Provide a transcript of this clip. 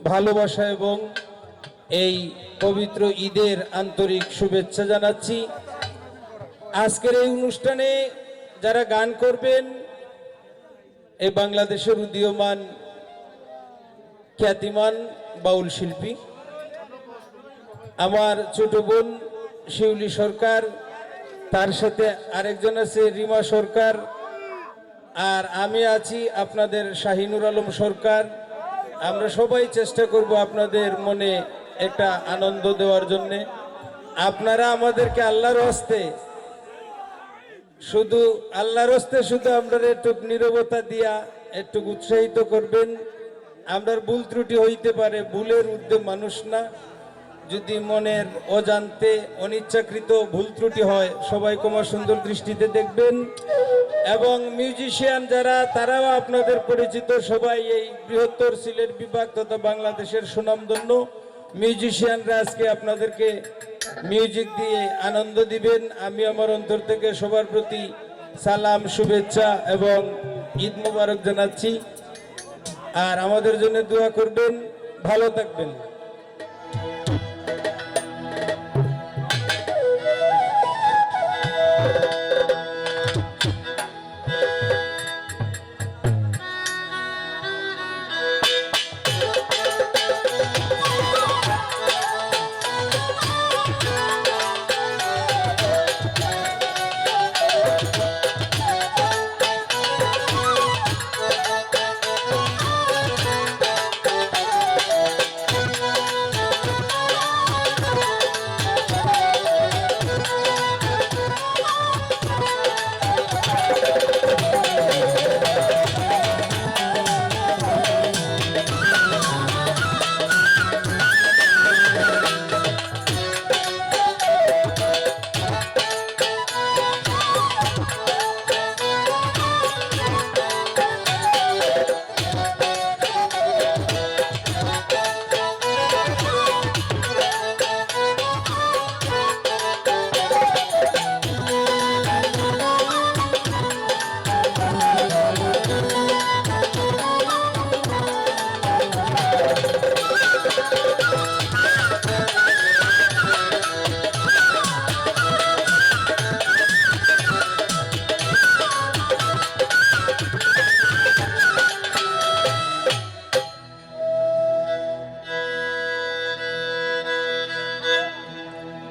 ভালোবাসা এবং এই পবিত্র ঈদের আন্তরিক শুভেচ্ছা জানাচ্ছি। আজকের এই অনুষ্ঠানে যারা গান করবেন এই বাংলাদেশের উদীয়মান খ্যাতিমান বাউল শিল্পী আমার ছোট বোন শিউলি সরকার, তার সাথে আরেকজন আছে রিমা সরকার, আর আমি আছি আপনাদের শাহিনুর আলম সরকার। আমরা সবাই চেষ্টা করব আপনাদের মনে একটা আনন্দ দেওয়ার জন্য। আপনারা আমাদেরকে আল্লাহর হস্তে শুধু আমরা একটু নীরবতা দিয়া একটু উৎসাহিত করবেন। আমরা ভুল ত্রুটি হইতে পারে, ভুলের ঊর্ধ্বে মানুষ না। যদি মনের অজান্তে অনিচ্ছাকৃত ভুল ত্রুটি হয় সবাই ক্ষমা সুন্দর দৃষ্টিতে দেখবেন। এবং মিউজিশিয়ান যারা, তারাও আপনাদের পরিচিত সবাই, এই বৃহত্তর সিলেট বিভাগ তথা বাংলাদেশের সুনামধন্য মিউজিশিয়ানরা আজকে আপনাদেরকে মিউজিক দিয়ে আনন্দ দিবেন। আমি আমার অন্তর থেকে সবার প্রতি সালাম, শুভেচ্ছা এবং ঈদ মোবারক জানাচ্ছি। আর আমাদের জন্য দোয়া করবেন, ভালো থাকবেন।